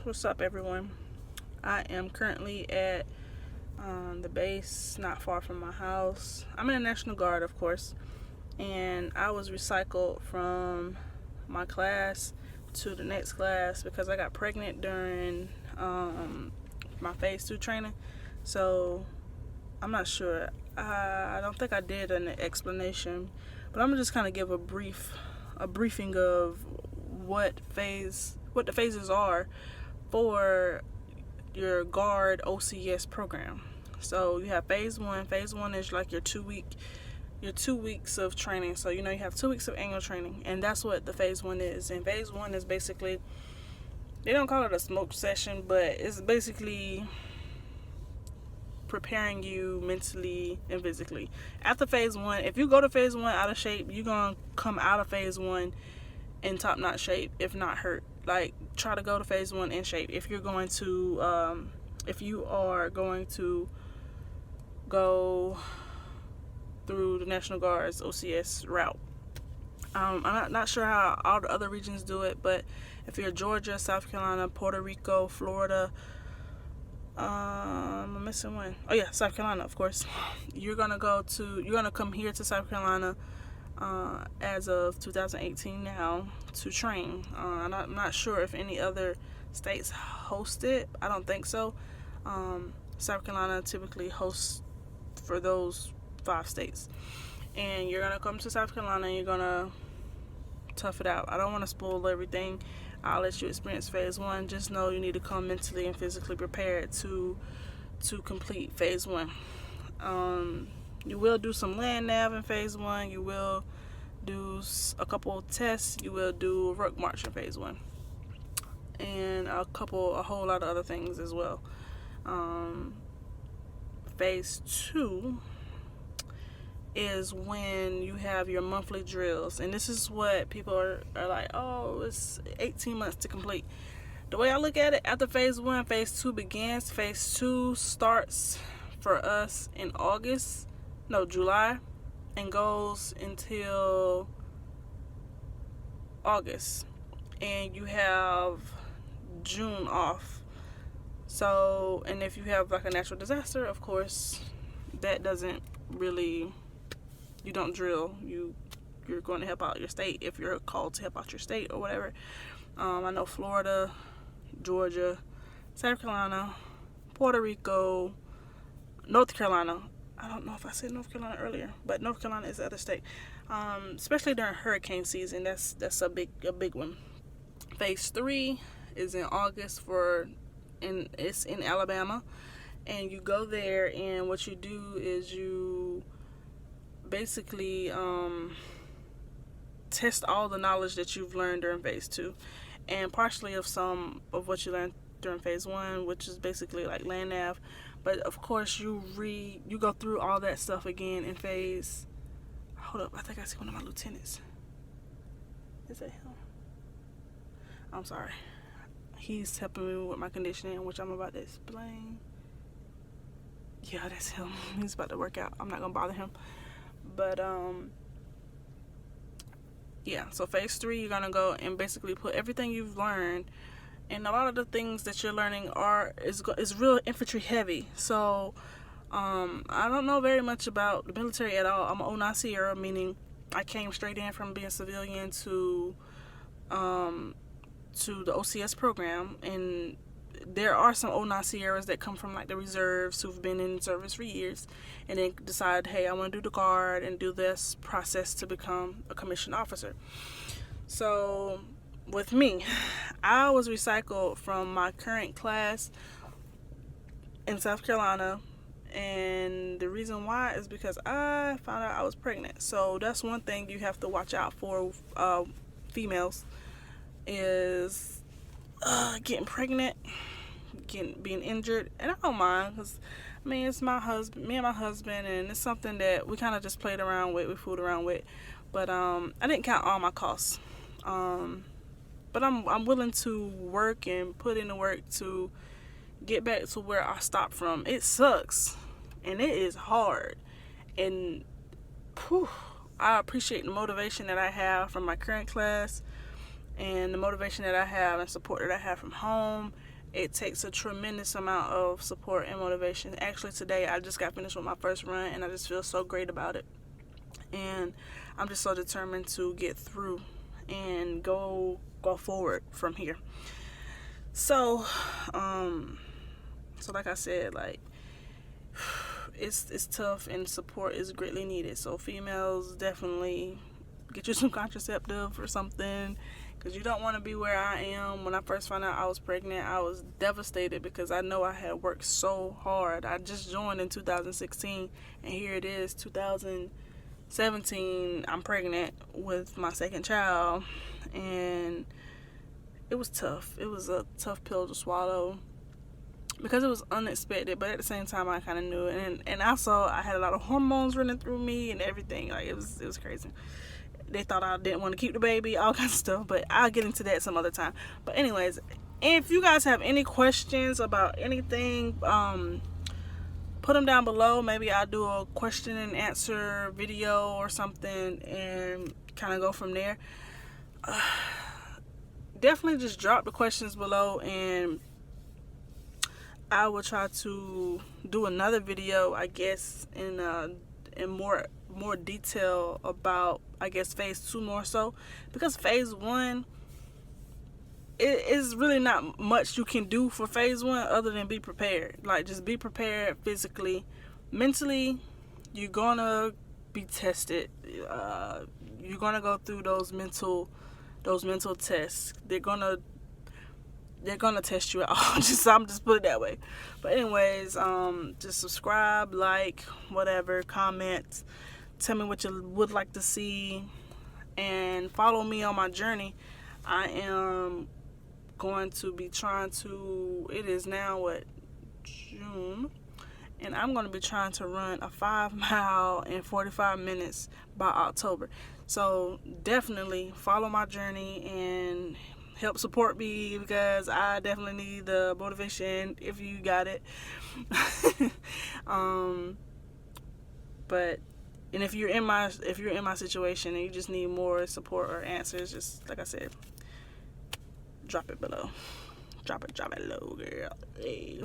What's up, everyone? I am currently at the base not far from my house. I'm in the National Guard, of course, and I was recycled from my class to the next class because I got pregnant during my phase 2 training. So I'm not sure. I don't think I did an explanation, but I'm gonna just kind of give a briefing of what the phases are for your Guard OCS program. So you have phase 1. Phase 1 is like your 2 weeks of training. So you have 2 weeks of annual training, and that's what the phase 1 is. And phase 1 is basically, they don't call it a smoke session, but it's basically preparing you mentally and physically. After phase 1, if you go to phase 1 out of shape, you're gonna come out of phase 1 in top-notch shape, if not hurt. Like, try to go to phase 1 in shape if you are going to go through the National Guard's OCS route. I'm not sure how all the other regions do it, but if you're Georgia, South Carolina, Puerto Rico, Florida, I'm missing one. Oh yeah, South Carolina, of course. You're gonna come here to South Carolina as of 2018 now to train. I'm not sure if any other states host it. I don't think so. South Carolina typically hosts for those 5 states. And you're gonna come to South Carolina and you're gonna tough it out. I don't want to spoil everything. I'll let you experience phase 1. Just know you need to come mentally and physically prepared to complete phase 1. You will do some land nav in phase 1. You will do a couple of tests. You will do a ruck march in phase 1, and a whole lot of other things as well. Phase 2 is when you have your monthly drills, and this is what people are like, oh, it's 18 months to complete. The way I look at it, after phase 1, phase 2 begins. Phase 2 starts for us in July, and goes until August, and you have June off. So, and if you have like a natural disaster, of course, that doesn't really, you don't drill. You're going to help out your state if you're called to help out your state or whatever. I know Florida, Georgia, South Carolina, Puerto Rico, North Carolina. I don't know if I said North Carolina earlier, but North Carolina is the other state. Especially during hurricane season, that's a big one. Phase 3 is in August it's in Alabama, and you go there, and what you do is you basically test all the knowledge that you've learned during phase 2, and partially of some of what you learned during phase 1, which is basically like land nav. But of course you go through all that stuff again in phase. Hold up, I think I see one of my lieutenants. Is that him? I'm sorry. He's helping me with my conditioning, which I'm about to explain. Yeah, that's him. He's about to work out. I'm not gonna bother him. But yeah, so phase 3, you're gonna go and basically put everything you've learned, and a lot of the things that you're learning is real infantry heavy. So I don't know very much about the military at all. I'm an 09 Sierra, meaning I came straight in from being civilian to the OCS program, and there are some 09 Sierras that come from like the reserves who've been in service for years and then decide, hey, I want to do the Guard and do this process to become a commissioned officer. So with me, I was recycled from my current class in South Carolina, and the reason why is because I found out I was pregnant. So that's one thing you have to watch out for, females, is getting pregnant, being injured. And I don't mind, because I mean, it's me and my husband, and it's something that we kind of just played around with, we fooled around with. But I didn't count all my costs. But I'm willing to work and put in the work to get back to where I stopped from. It sucks, and it is hard, and I appreciate the motivation that I have from my current class, and the motivation that I have and support that I have from home, it takes a tremendous amount of support and motivation. Actually, today I just got finished with my first run, and I just feel so great about it. And I'm just so determined to get through and go forward from here. So like I said, like, it's tough, and support is greatly needed. So females, definitely get you some contraceptive or something, because you don't want to be where I am. When I first found out I was pregnant, I was devastated because I know I had worked so hard. I just joined in 2016, and here it is, 2017, I'm pregnant with my second child, and it was tough. It was a tough pill to swallow because it was unexpected, but at the same time I kind of knew it, and also I had a lot of hormones running through me and everything. Like, it was crazy. They thought I didn't want to keep the baby, all kinds of stuff, but I'll get into that some other time. But anyways, if you guys have any questions about anything, put them down below. Maybe I'll do a question and answer video or something and kind of go from there. Definitely just drop the questions below, and I will try to do another video, I guess, in more detail about, I guess, phase 2 more so, because phase 1, it is really not much you can do for phase 1 other than be prepared. Like, just be prepared physically, mentally. You're gonna be tested. You're gonna go through those mental tests. They're gonna test you out. I'm just put it that way. But anyways, just subscribe, like, whatever, comment, tell me what you would like to see, and follow me on my journey. I am going to be trying to, it is now June, and I'm going to be trying to run a 5 mile in 45 minutes by October. So definitely follow my journey and help support me, because I definitely need the motivation if you got it. But if you're in my situation and you just need more support or answers, just like I said, drop it below. Drop it low, girl. Hey.